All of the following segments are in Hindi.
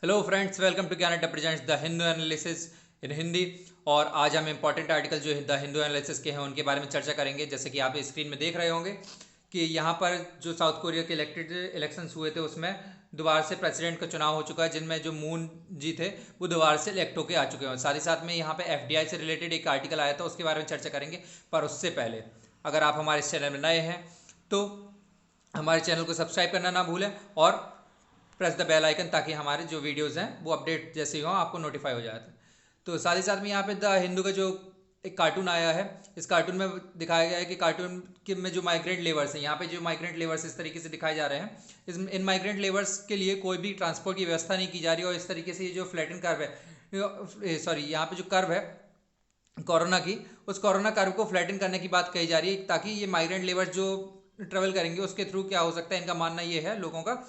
Hello friends, welcome to Canada presents the Hindu analysis in Hindi. और आज हम इंपॉर्टेंट आर्टिकल जो द हिंदू एनालिसिस के हैं उनके बारे में चर्चा करेंगे। जैसे कि आप स्क्रीन में देख रहे होंगे कि यहाँ पर जो साउथ कोरिया के इलेक्शंस हुए थे उसमें दोबारा से प्रेसिडेंट का चुनाव हो चुका है, जिनमें जो मून जी थे वो दोबारा से इलेक्ट होकर आ चुके हैं। साथ ही साथ में यहाँ पे एफडीआई से रिलेटेड एक आर्टिकल आया था, उसके बारे में चर्चा करेंगे। पर उससे पहले अगर आप हमारे इस चैनल में नए हैं तो हमारे चैनल को सब्सक्राइब करना ना भूलें और प्रेस द बेल आइकन, ताकि हमारे जो वीडियोज़ हैं वो अपडेट जैसे ही हो आपको नोटिफाई हो जाता है। तो साथ ही साथ में यहाँ पे द हिंदू का जो एक कार्टून आया है, इस कार्टून में दिखाया गया है कि कार्टून के में जो माइग्रेंट लेबर्स हैं, यहाँ पे जो माइग्रेंट लेबर्स इस तरीके से दिखाए जा रहे हैं, इन माइग्रेंट लेबर्स के लिए कोई भी ट्रांसपोर्ट की व्यवस्था नहीं की जा रही। और इस तरीके से ये जो फ्लैटन कर्व है, सॉरी, यहाँ पे जो कर्व है कोरोना की, उस कोरोना कर्व को फ्लैटन करने की बात कही जा रही है, ताकि ये माइग्रेंट लेबर्स जो ट्रेवल करेंगे उसके थ्रू क्या हो सकता है। इनका मानना ये है लोगों का,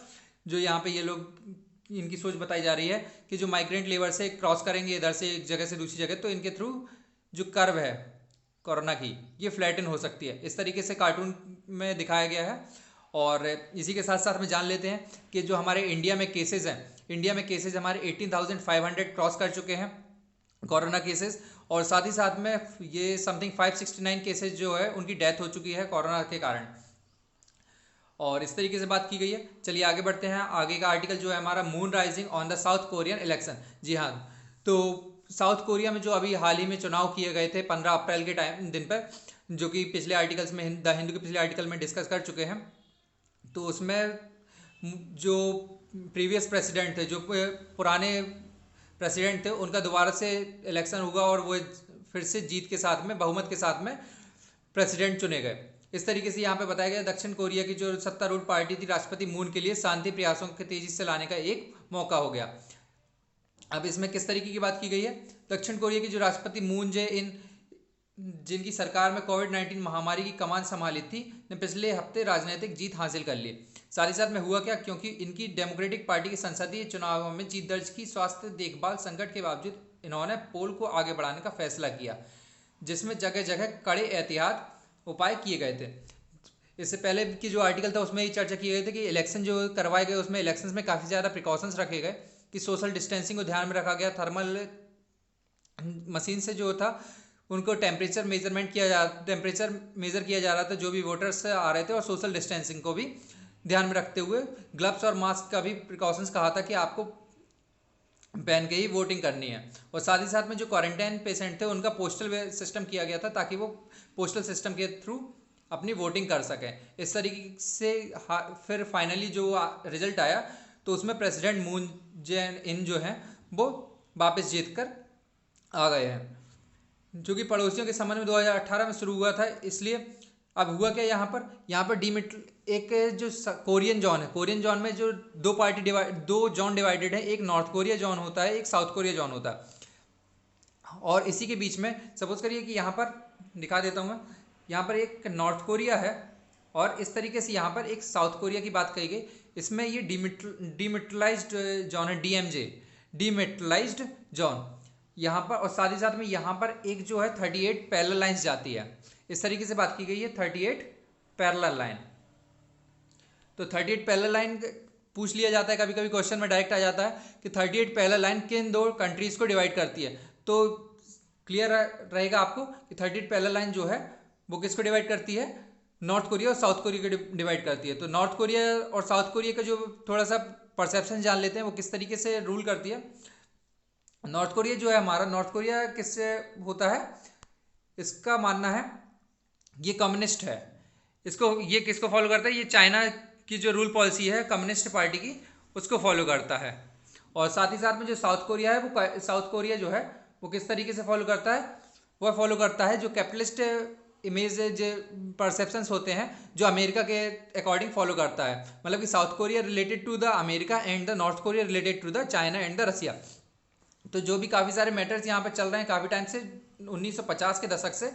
जो यहाँ पे ये लोग इनकी सोच बताई जा रही है कि जो माइग्रेंट लेबर से क्रॉस करेंगे इधर से एक जगह से दूसरी जगह, तो इनके थ्रू जो कर्व है कोरोना की ये फ्लैटन हो सकती है। इस तरीके से कार्टून में दिखाया गया है। और इसी के साथ साथ में जान लेते हैं कि जो हमारे इंडिया में केसेस हैं, इंडिया में केसेस हमारे 18,500 क्रॉस कर चुके हैं कोरोना केसेस। और साथ ही साथ में ये समथिंग 569 केसेस जो है उनकी डेथ हो चुकी है कोरोना के कारण। और इस तरीके से बात की गई है। चलिए आगे बढ़ते हैं। आगे का आर्टिकल जो है हमारा, Moon rising on the South Korean election. जी हाँ, तो साउथ कोरिया में जो अभी हाल ही में चुनाव किए गए थे 15 अप्रैल के दिन पर, जो कि पिछले आर्टिकल्स में द हिंदू के पिछले आर्टिकल में डिस्कस कर चुके हैं। तो उसमें जो प्रीवियस प्रेसिडेंट थे, जो पुराने प्रेसिडेंट थे, उनका दोबारा से इलेक्शन होगा और वो फिर से जीत के साथ में, बहुमत के साथ में प्रेसिडेंट चुने गए। इस तरीके से यहाँ पे बताया गया दक्षिण कोरिया की जो सत्तारूढ़ पार्टी थी राष्ट्रपति मून के लिए शांति प्रयासों के तेजी से लाने का एक मौका हो गया। अब इसमें किस तरीके की बात की गई है, दक्षिण कोरिया की जो राष्ट्रपति मून जे इन, जिनकी सरकार में कोविड-19 महामारी की कमान संभाली थी, ने पिछले हफ्ते राजनीतिक जीत हासिल कर ली। साथ ही साथ में हुआ क्या, क्योंकि इनकी डेमोक्रेटिक पार्टी के संसदीय चुनावों में जीत दर्ज की, स्वास्थ्य देखभाल संकट के बावजूद इन्होंने पोल को आगे बढ़ाने का फैसला किया, जिसमें जगह जगह कड़े एहतियात उपाय किए गए थे। इससे पहले की जो आर्टिकल था उसमें ये चर्चा की गई थी कि इलेक्शन जो करवाए गए उसमें इलेक्शंस में काफ़ी ज़्यादा प्रिकॉशंस रखे गए, कि सोशल डिस्टेंसिंग को ध्यान में रखा गया, थर्मल मशीन से जो था उनको टेम्परेचर मेजर किया जा रहा था जो भी वोटर्स आ रहे थे, और सोशल डिस्टेंसिंग को भी ध्यान में रखते हुए ग्लव्स और मास्क का भी प्रिकॉशंस कहा था कि आपको पहन के ही वोटिंग करनी है। और साथ ही साथ में जो क्वारंटाइन पेशेंट थे उनका पोस्टल सिस्टम किया गया था, ताकि वो पोस्टल सिस्टम के थ्रू अपनी वोटिंग कर सकें। इस तरीके से फिर फाइनली जो रिजल्ट आया तो उसमें प्रेसिडेंट मून जे इन जो हैं वो वापस जीत कर आ गए हैं, जो कि पड़ोसियों के संबंध में 2018 में शुरू हुआ था। इसलिए अब हुआ क्या, यहाँ पर डीमिट एक जो कोरियन जॉन है, कोरियन जॉन में जो दो जॉन डिवाइडेड है, एक नॉर्थ कोरिया जॉन होता है, एक साउथ कोरिया जॉन होता है। और इसी के बीच में सपोज करिए कि यहाँ पर दिखा देता हूँ मैं, यहाँ पर एक नॉर्थ कोरिया है और इस तरीके से यहाँ पर एक साउथ कोरिया की बात कही गई। इसमें ये डीमिटलाइज्ड जॉन है, डीएमजे, डीमिटलाइज्ड जॉन यहाँ पर। और साथ ही साथ में यहाँ पर एक जो है 38 पैरेलल लाइन्स जाती है, इस तरीके से बात की गई है 38 पैरेलल लाइन। तो 38 पैरेलल लाइन पूछ लिया जाता है कभी कभी, क्वेश्चन में डायरेक्ट आ जाता है कि 38 पैरेलल लाइन किन दो कंट्रीज को डिवाइड करती है। तो क्लियर रहेगा आपको कि 38 पैरेलल लाइन जो है वो किसको डिवाइड करती है, नॉर्थ कोरिया और साउथ कोरिया को डिवाइड करती है। तो नॉर्थ कोरिया और साउथ कोरिया का जो थोड़ा सा परसेप्शन जान लेते हैं वो किस तरीके से रूल करती है। नॉर्थ कोरिया जो है हमारा, नॉर्थ कोरिया किससे होता है, इसका मानना है ये कम्युनिस्ट है। ये किसको फॉलो करता है, ये चाइना की जो रूल पॉलिसी है कम्युनिस्ट पार्टी की, उसको फॉलो करता है। और साथ ही साथ में जो साउथ कोरिया है, वो साउथ कोरिया जो है वो किस तरीके से फॉलो करता है, वह फॉलो करता है जो कैपिटलिस्ट इमेज जो परसेप्शंस होते हैं जो अमेरिका के अकॉर्डिंग फॉलो करता है। मतलब कि South Korea related to the America and the North Korea related to the China and the Russia. तो जो भी काफ़ी सारे मैटर्स यहाँ पर चल रहे हैं काफ़ी टाइम से, 1950 के दशक से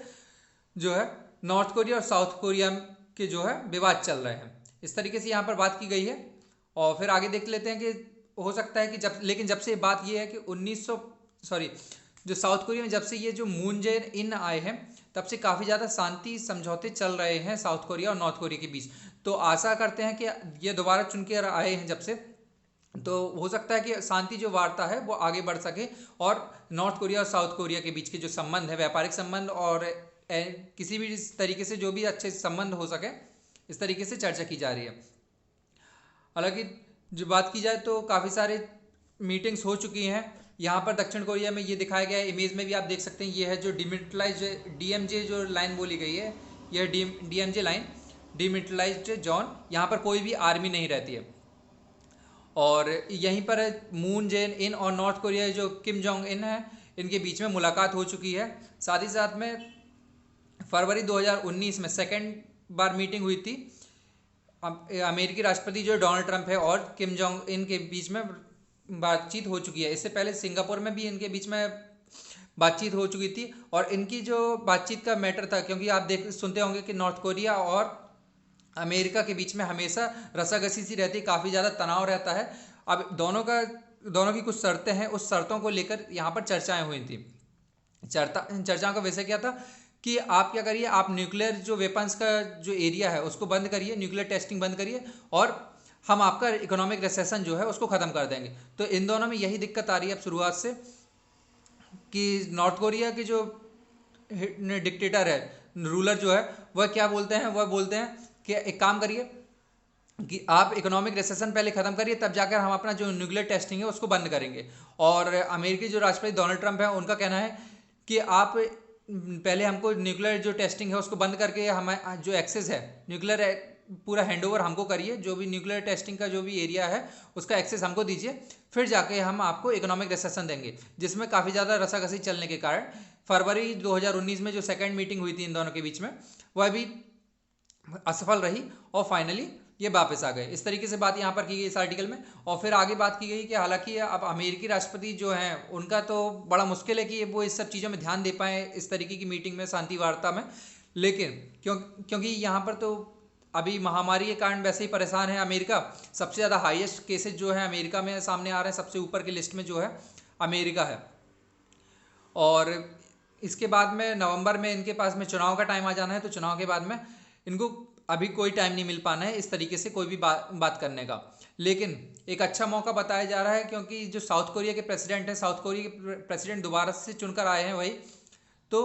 जो है नॉर्थ कोरिया और साउथ कोरिया के जो है विवाद चल रहे हैं। इस तरीके से यहाँ पर बात की गई है। और फिर आगे देख लेते हैं कि हो सकता है कि जब से बात ये है कि जो साउथ कोरिया में जब से ये जो मून जे इन आए हैं तब से काफ़ी ज़्यादा शांति समझौते चल रहे हैं साउथ कोरिया और नॉर्थ कोरिया के बीच। तो आशा करते हैं कि ये दोबारा चुन के आए हैं जब से, तो हो सकता है कि शांति जो वार्ता है वो आगे बढ़ सके और नॉर्थ कोरिया और साउथ कोरिया के बीच के जो संबंध है, व्यापारिक संबंध और किसी भी तरीके से जो भी अच्छे संबंध हो सके, इस तरीके से चर्चा की जा रही है। हालांकि जो बात की जाए तो काफ़ी सारे मीटिंग्स हो चुकी हैं। यहाँ पर दक्षिण कोरिया में ये दिखाया गया है, इमेज में भी आप देख सकते हैं, ये है जो डिमिलिटराइज DMZ जो लाइन बोली गई है, यह DMZ लाइन, डिमिलिटराइज्ड जोन। यहाँ पर कोई भी आर्मी नहीं रहती है। और यहीं पर मून जेन इन और नॉर्थ कोरिया जो किम जोंग इन है, इनके बीच में मुलाकात हो चुकी है। साथ ही साथ में फरवरी 2019 में सेकेंड बार मीटिंग हुई थी अमेरिकी राष्ट्रपति जो डोनाल्ड ट्रंप है और किम जोंग इन के बीच में बातचीत हो चुकी है। इससे पहले सिंगापुर में भी इनके बीच में बातचीत हो चुकी थी। और इनकी जो बातचीत का मैटर था, क्योंकि आप सुनते होंगे कि नॉर्थ कोरिया और अमेरिका के बीच में हमेशा रसाकसी सी रहती है, काफ़ी ज़्यादा तनाव रहता है। अब दोनों की कुछ शर्तें हैं, उस शर्तों को लेकर यहाँ पर चर्चाएं हुई थी। चर्चाओं का वैसे क्या था कि आप क्या करिए, आप न्यूक्लियर जो वेपन्स का जो एरिया है उसको बंद करिए, न्यूक्लियर टेस्टिंग बंद करिए, और हम आपका इकोनॉमिक रिसेशन जो है उसको ख़त्म कर देंगे। तो इन दोनों में यही दिक्कत आ रही है अब शुरुआत से कि नॉर्थ कोरिया के जो डिक्टेटर है, रूलर जो है, वह क्या बोलते हैं, वह बोलते हैं कि एक काम करिए कि आप इकोनॉमिक रिसेशन पहले ख़त्म करिए, तब जाकर हम अपना जो न्यूक्लियर टेस्टिंग है उसको बंद करेंगे। और अमेरिकी जो राष्ट्रपति डोनाल्ड ट्रंप है, उनका कहना है कि आप पहले हमको न्यूक्लियर जो टेस्टिंग है उसको बंद करके हमें जो एक्सेस है न्यूक्लियर पूरा हैंडओवर हमको करिए, जो भी न्यूक्लियर टेस्टिंग का जो भी एरिया है उसका एक्सेस हमको दीजिए, फिर जाके हम आपको इकोनॉमिक रिसेशन देंगे। जिसमें काफ़ी ज़्यादा रसाकसी चलने के कारण फरवरी 2019 में जो सेकेंड मीटिंग हुई थी इन दोनों के बीच में, वह भी असफल रही और फाइनली ये वापस आ गए। इस तरीके से बात यहाँ पर की गई इस आर्टिकल में। और फिर आगे बात की गई कि हालांकि अब अमेरिकी राष्ट्रपति जो हैं उनका तो बड़ा मुश्किल है कि वो इस सब चीज़ों में ध्यान दे पाएँ इस तरीके की मीटिंग में, शांति वार्ता में। लेकिन क्योंकि यहाँ पर तो अभी महामारी के कारण वैसे ही परेशान है अमेरिका। सबसे ज़्यादा हाईएस्ट केसेज जो है अमेरिका में सामने आ रहे हैं, सबसे ऊपर की लिस्ट में जो है अमेरिका है। और इसके बाद में नवंबर में इनके पास में चुनाव का टाइम आ जाना है, तो चुनाव के बाद में इनको अभी कोई टाइम नहीं मिल पाना है इस तरीके से कोई भी बात करने का। लेकिन एक अच्छा मौका बताया जा रहा है, क्योंकि जो साउथ कोरिया के प्रेसिडेंट हैं, साउथ कोरिया के प्रेसिडेंट दोबारा से चुनकर आए हैं वही, तो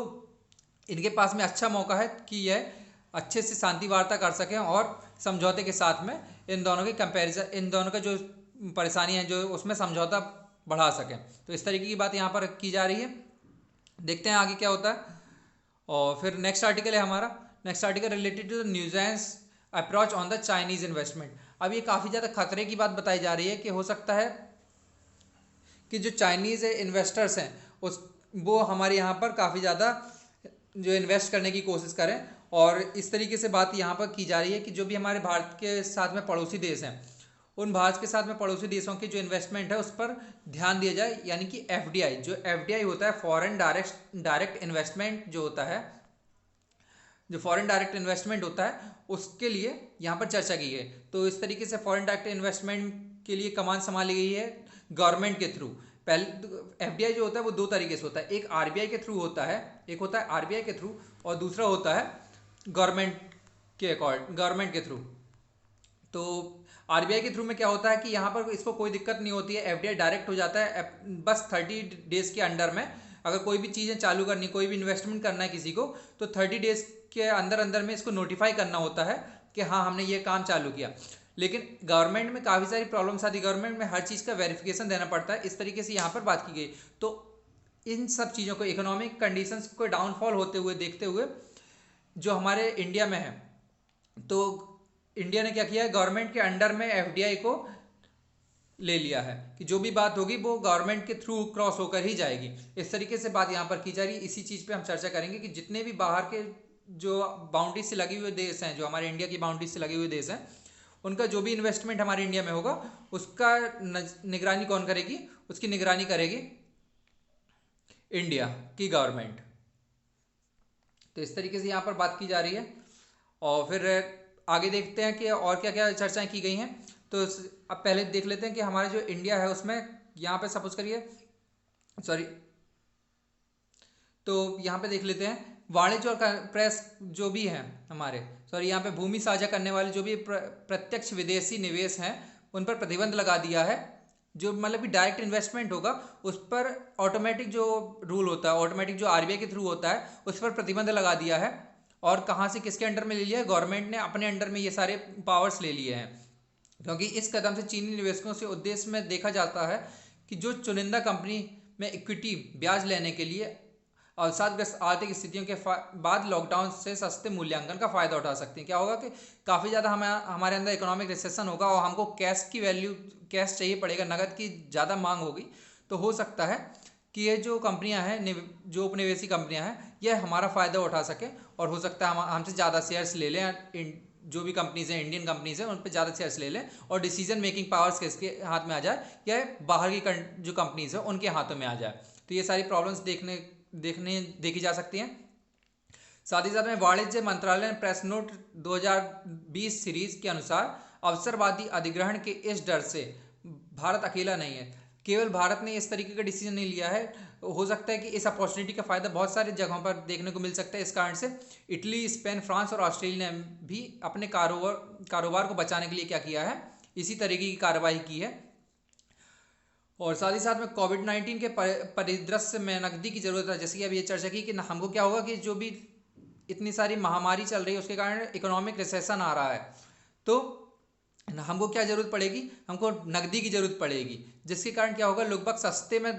इनके पास में अच्छा मौका है कि यह अच्छे से शांति वार्ता कर सकें और समझौते के साथ में इन दोनों के कंपैरिजन, इन दोनों का जो परेशानियाँ हैं जो उसमें समझौता बढ़ा सकें। तो इस तरीके की बात यहाँ पर की जा रही है। देखते हैं आगे क्या होता है। और फिर नेक्स्ट आर्टिकल है हमारा, next article related to New Zealand approach on the Chinese investment. अब ये काफ़ी ज़्यादा खतरे की बात बताई जा रही है कि हो सकता है कि जो चाइनीज़ इन्वेस्टर्स हैं वो हमारे यहाँ पर काफ़ी ज़्यादा जो इन्वेस्ट करने की कोशिश करें। और इस तरीके से बात यहाँ पर की जा रही है कि जो भी हमारे भारत के साथ में पड़ोसी देश हैं, उन भारत के साथ में पड़ोसी देशों की जो इन्वेस्टमेंट है उस पर ध्यान दिया जाए। यानी कि FDI, जो FDI होता है फॉरेन डायरेक्ट इन्वेस्टमेंट जो होता है, जो फॉरेन डायरेक्ट इन्वेस्टमेंट होता है, उसके लिए यहाँ पर चर्चा की है। तो इस तरीके से फॉरेन डायरेक्ट इन्वेस्टमेंट के लिए कमान संभाली गई है गवर्नमेंट के थ्रू। पहले FDI जो होता है वो दो तरीके से होता है, एक RBI के थ्रू होता है, एक होता है RBI के थ्रू, और दूसरा होता है गवर्नमेंट के थ्रू। तो RBI के थ्रू में क्या होता है कि यहाँ पर इसको कोई दिक्कत नहीं होती है, FDI डायरेक्ट हो जाता है। बस 30 डेज़ के अंडर में अगर कोई भी चीज़ें चालू करनी, कोई भी इन्वेस्टमेंट करना है किसी को, तो 30 डेज़ के अंदर में इसको नोटिफाई करना होता है कि हाँ हमने ये काम चालू किया। लेकिन गवर्नमेंट में काफ़ी सारी प्रॉब्लम्स आती है, गवर्नमेंट में हर चीज़ का वेरिफिकेशन देना पड़ता है। इस तरीके से यहाँ पर बात की गई। तो इन सब चीज़ों को, इकोनॉमिक कंडीशंस को डाउनफॉल होते हुए देखते हुए जो हमारे इंडिया में है, तो इंडिया ने क्या किया है, गवर्नमेंट के अंडर में FDI को ले लिया है कि जो भी बात होगी वो गवर्नमेंट के थ्रू क्रॉस होकर ही जाएगी। इस तरीके से बात यहाँ पर की जा रही है। इसी चीज़ पे हम चर्चा करेंगे कि जितने भी बाहर के जो बाउंड्री से लगे हुए देश हैं, जो हमारे इंडिया की बाउंड्री से लगे हुए देश हैं, उनका जो भी इन्वेस्टमेंट हमारे इंडिया में होगा उसका निगरानी कौन करेगी, उसकी निगरानी करेगी इंडिया की गवर्नमेंट। तो इस तरीके से यहाँ पर बात की जा रही है। और फिर आगे देखते हैं कि और क्या क्या चर्चाएं की गई हैं। तो अब पहले देख लेते हैं कि हमारा जो इंडिया है उसमें यहाँ पे सपोज करिए, तो यहाँ पे देख लेते हैं वाणिज्य और प्रेस जो भी हैं हमारे, यहाँ पे भूमि साझा करने वाले जो भी प्रत्यक्ष विदेशी निवेश हैं उन पर प्रतिबंध लगा दिया है जो मतलब कि डायरेक्ट इन्वेस्टमेंट होगा उस पर ऑटोमेटिक जो रूल होता है, ऑटोमेटिक जो आरबीआई के थ्रू होता है, उस पर प्रतिबंध लगा दिया है। और कहाँ से, किसके अंडर में ले लिया है? गवर्नमेंट ने अपने अंडर में ये सारे पावर्स ले लिए हैं। क्योंकि इस कदम से चीनी निवेशकों से उद्देश्य में देखा जाता है कि जो चुनिंदा कंपनी में इक्विटी ब्याज लेने के लिए अवसादग्रस्त आर्थिक स्थितियों के बाद लॉकडाउन से सस्ते मूल्यांकन का फायदा उठा सकते हैं। क्या होगा कि काफ़ी ज़्यादा हमारे अंदर इकोनॉमिक रिसेशन होगा और हमको कैश की वैल्यू, कैश चाहिए पड़ेगा, नगद की ज़्यादा मांग होगी। तो हो सकता है कि ये जो कंपनियां हैं, जो उपनिवेशी कंपनियां हैं, यह हमारा फ़ायदा उठा सके और हो सकता है हम हमसे ज़्यादा शेयर्स ले लें। जो भी कंपनीज हैं, इंडियन कंपनीज हैं, उन पर ज़्यादा शेयर्स ले लें और डिसीजन मेकिंग पावर्स किसके हाथ में आ जाए, या बाहर की जो कंपनीज हैं उनके हाथों में आ जाए। तो ये सारी प्रॉब्लम्स देखी जा सकती हैं। साथ ही साथ में वाणिज्य मंत्रालय ने प्रेस नोट 2020 सीरीज के अनुसार अवसरवादी अधिग्रहण के इस डर से भारत अकेला नहीं है। केवल भारत ने इस तरीके का डिसीजन नहीं लिया है, हो सकता है कि इस अपॉर्चुनिटी का फायदा बहुत सारी जगहों पर देखने को मिल सकता है। इस कारण से इटली, स्पेन, फ्रांस और ऑस्ट्रेलिया ने भी अपने कारोबार को बचाने के लिए क्या किया है, इसी तरीके की कार्रवाई की है। और साथ ही साथ में कोविड-19 के परिदृश्य में नकदी की जरूरत है। जैसे कि अभी ये चर्चा की कि हमको क्या होगा कि जो भी इतनी सारी महामारी चल रही है उसके कारण इकोनॉमिक रिसेशन आ रहा है, तो हमको क्या जरूरत पड़ेगी, हमको नकदी की जरूरत पड़ेगी, जिसके कारण क्या होगा, लोग सस्ते में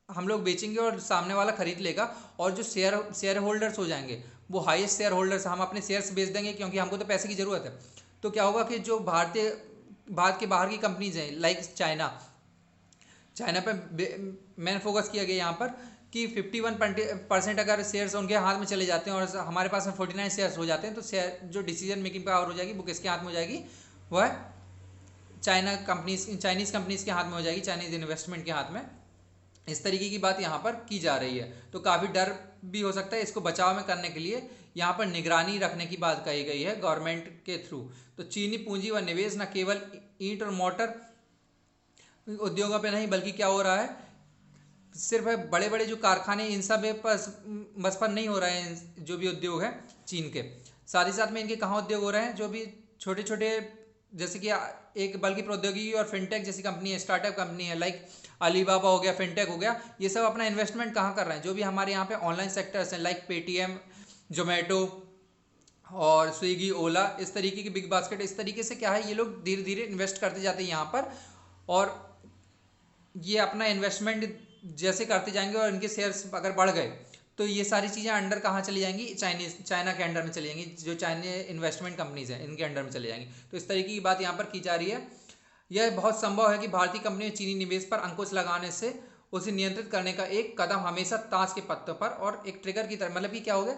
हम लोग बेचेंगे और सामने वाला खरीद लेगा। और जो शेयर होल्डर्स हो जाएंगे, वो हाईएस्ट शेयर होल्डर्स, हम अपने शेयर्स बेच देंगे क्योंकि हमको तो पैसे की ज़रूरत है। तो क्या होगा कि जो भारत के बाहर की कंपनीज हैं, लाइक चाइना पे मेन फोकस किया गया यहाँ पर कि 51% अगर शेयर्स उनके हाथ में चले जाते हैं और हमारे पास में 49 शेयर्स हो जाते हैं, तो शेयर जो डिसीजन मेकिंग पावर हो जाएगी वो किसके हाथ में हो जाएगी, वह चाइनीज़ कंपनीज के हाथ में हो जाएगी, चाइनीज़ इन्वेस्टमेंट के हाथ में। इस तरीके की बात यहाँ पर की जा रही है। तो काफ़ी डर भी हो सकता है। इसको बचाव में करने के लिए यहाँ पर निगरानी रखने की बात कही गई है गवर्नमेंट के थ्रू। तो चीनी पूंजी व निवेश न केवल ईंट और मोटर उद्योगों पे नहीं, बल्कि क्या हो रहा है, सिर्फ बड़े बड़े जो कारखाने, इन सब बस पर नहीं हो रहे हैं जो भी उद्योग है चीन के। साथ ही साथ में इनके कहाँ उद्योग हो रहे हैं, जो भी छोटे छोटे, जैसे कि एक बल्कि प्रौद्योगिकी और फिनटेक जैसी कंपनी है, स्टार्टअप कंपनी है, लाइक अलीबाबा हो गया, फिनटेक हो गया, ये सब अपना इन्वेस्टमेंट कहाँ कर रहे हैं, जो भी हमारे यहाँ पे ऑनलाइन सेक्टर्स हैं, लाइक पेटीएम, जोमेटो और स्विगी, ओला, इस तरीके की बिग बास्केट, इस तरीके से क्या है, ये लोग धीरे धीरे इन्वेस्ट करते जाते हैं यहाँ पर। और ये अपना इन्वेस्टमेंट जैसे करते जाएंगे और इनके शेयर्स अगर बढ़ गए तो ये सारी चीज़ें अंडर कहाँ चली जाएंगी, चाइना के अंडर में चली जाएंगी, जो चाइना इन्वेस्टमेंट कंपनीज हैं इनके अंडर में चली जाएंगी। तो इस तरीके की बात यहाँ पर की जा रही है। यह बहुत संभव है कि भारतीय कंपनी में चीनी निवेश पर अंकुश लगाने से उसे नियंत्रित करने का एक कदम हमेशा ताश के पत्तों पर और एक ट्रिगर की तरह, मतलब कि क्या हो गया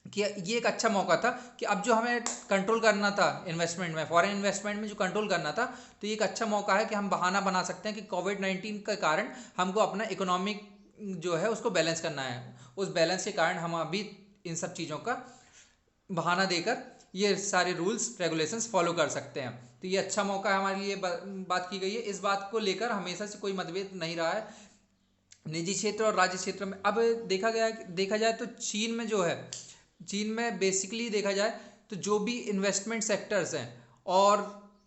कि ये एक अच्छा मौका था कि अब जो हमें कंट्रोल करना था इन्वेस्टमेंट में, फॉरेन इन्वेस्टमेंट में जो कंट्रोल करना था, तो ये एक अच्छा मौका है कि हम बहाना बना सकते हैं कि कोविड-19 के कारण हमको अपना इकोनॉमिक जो है उसको बैलेंस करना है। उस बैलेंस के कारण हम अभी इन सब चीज़ों का बहाना देकर ये सारे रूल्स रेगुलेशंस फॉलो कर सकते हैं। तो ये अच्छा मौका है हमारे लिए, बात की गई है। इस बात को लेकर हमेशा से कोई मतभेद नहीं रहा है निजी क्षेत्र और राज्य क्षेत्र में। अब देखा जाए तो चीन में बेसिकली देखा जाए तो जो भी इन्वेस्टमेंट सेक्टर्स हैं और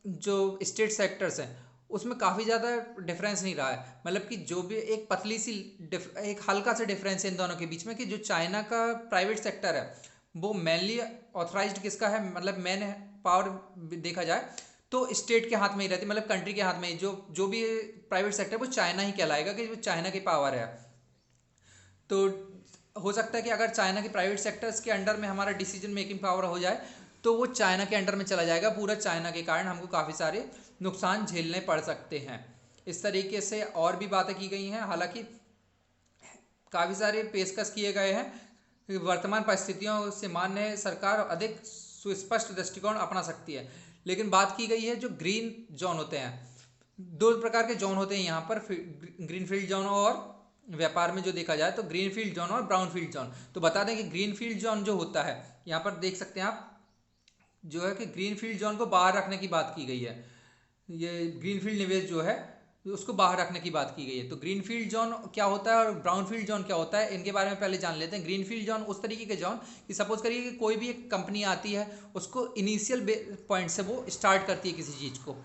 जो स्टेट सेक्टर्स हैं उसमें काफ़ी ज़्यादा डिफरेंस नहीं रहा है। मतलब कि जो भी एक पतली सी एक हल्का सा डिफरेंस है इन दोनों के बीच में, कि जो चाइना का प्राइवेट सेक्टर है वो मेनली ऑथराइज्ड किसका है, मतलब मेन पावर देखा जाए तो स्टेट के हाथ में ही रहती है, मतलब कंट्री के हाथ में ही जो भी प्राइवेट सेक्टर वो चाइना ही कहलाएगा कि वो चाइना की पावर है। तो हो सकता है कि अगर चाइना के प्राइवेट सेक्टर्स के अंडर में हमारा डिसीजन मेकिंग पावर हो जाए तो वो चाइना के अंडर में चला जाएगा पूरा। चाइना के कारण हमको काफ़ी सारे नुकसान झेलने पड़ सकते हैं। इस तरीके से और भी बातें की गई हैं, हालांकि काफ़ी सारे पेशकश किए गए हैं। वर्तमान परिस्थितियों से मान्य सरकार अधिक सुस्पष्ट दृष्टिकोण अपना सकती है। लेकिन बात की गई है जो ग्रीन जोन होते हैं, दो प्रकार के जोन होते हैं यहाँ पर, ग्रीनफील्ड जोन और व्यापार में जो देखा जाए तो ग्रीनफील्ड जोन और ब्राउनफील्ड जोन। तो बता दें कि ग्रीनफील्ड जोन जो होता है, यहाँ पर देख सकते हैं आप, जो है कि ग्रीनफील्ड जोन को बाहर रखने की बात की गई है। ये ग्रीनफील्ड निवेश जो है उसको बाहर रखने की बात की गई है। तो ग्रीनफील्ड जोन क्या होता है और ब्राउनफील्ड जोन क्या होता है, इनके बारे में पहले जान लेते हैं। ग्रीनफील्ड जोन उस तरीके के जोन कि सपोज करिए कि कोई भी एक कंपनी आती है, उसको इनिशियल पॉइंट से वो स्टार्ट करती है किसी चीज़ को।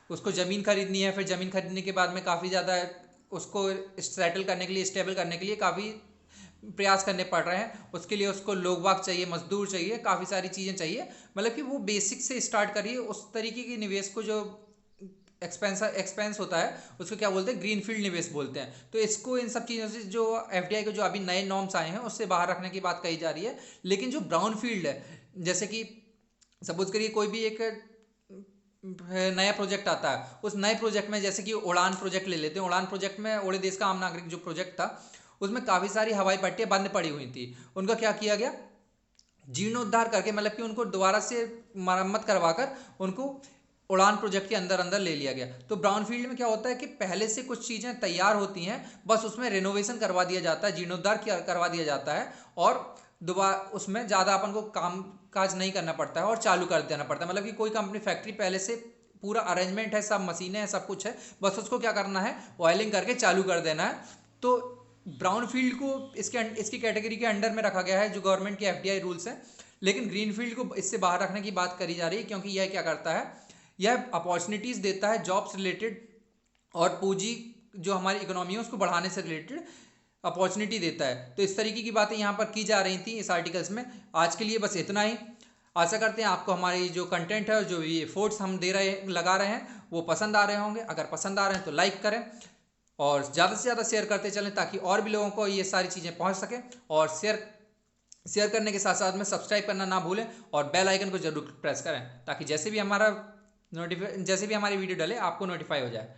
उसको ज़मीन खरीदनी है, फिर ज़मीन खरीदने के बाद में काफ़ी ज़्यादा उसको सेटल करने के लिए, स्टेबल करने के लिए काफ़ी प्रयास करने पड़ रहे हैं। उसके लिए उसको लोग वाग चाहिए, मजदूर चाहिए, काफ़ी सारी चीज़ें चाहिए। मतलब कि वो बेसिक से स्टार्ट करिए। उस तरीके के निवेश को जो एक्सपेंस होता है उसको क्या बोलते हैं, ग्रीन फील्ड निवेश बोलते हैं। तो इसको इन सब चीज़ों से जो एफडीआई के जो अभी नए नॉर्म्स आए हैं उससे बाहर रखने की बात कही जा रही है। लेकिन जो ब्राउन फील्ड है, जैसे कि सपोज करिए कोई भी एक नया प्रोजेक्ट आता है, उस नए प्रोजेक्ट में जैसे कि उड़ान प्रोजेक्ट ले लेते हैं। उड़ान प्रोजेक्ट में उड़े देश का आम नागरिक जो प्रोजेक्ट था, उसमें काफ़ी सारी हवाई पट्टियाँ बंद पड़ी हुई थी। उनका क्या किया गया, जीर्णोद्धार करके, मतलब कि उनको दोबारा से मरम्मत करवाकर उनको उड़ान प्रोजेक्ट के अंदर अंदर ले लिया गया। तो ब्राउन फील्ड में क्या होता है कि पहले से कुछ चीज़ें तैयार होती हैं, बस उसमें रेनोवेशन करवा दिया जाता है, जीर्णोद्धार करवा दिया जाता है, और दोबारा उसमें ज़्यादा अपन को काम काज नहीं करना पड़ता है और चालू कर देना पड़ता है। मतलब कि कोई कंपनी फैक्ट्री पहले से पूरा अरेंजमेंट है, सब मशीनें हैं, सब कुछ है, बस उसको क्या करना है, ऑयलिंग करके चालू कर देना है। तो ब्राउन फील्ड को इसकी कैटेगरी के अंडर में रखा गया है जो गवर्नमेंट के एफडीआई रूल्स हैं। लेकिन ग्रीन फील्ड को इससे बाहर रखने की बात करी जा रही है, क्योंकि यह क्या करता है, यह अपॉर्चुनिटीज़ देता है जॉब्स रिलेटेड, और पूंजी जो हमारी इकोनॉमी है उसको बढ़ाने से रिलेटेड अपॉर्चुनिटी देता है। तो इस तरीके की बातें यहाँ पर की जा रही थी इस आर्टिकल्स में। आज के लिए बस इतना ही। आशा करते हैं आपको हमारी जो कंटेंट है और जो ये एफर्ट्स हम लगा रहे हैं वो पसंद आ रहे होंगे। अगर पसंद आ रहे हैं तो लाइक करें और ज़्यादा से ज़्यादा शेयर करते चलें, ताकि और भी लोगों को ये सारी चीज़ें पहुँच सकें। और शेयर करने के साथ साथ में सब्सक्राइब करना ना भूलें और बेल आइकन को जरूर प्रेस करें, ताकि जैसे भी हमारी वीडियो डले आपको नोटिफाई हो जाए।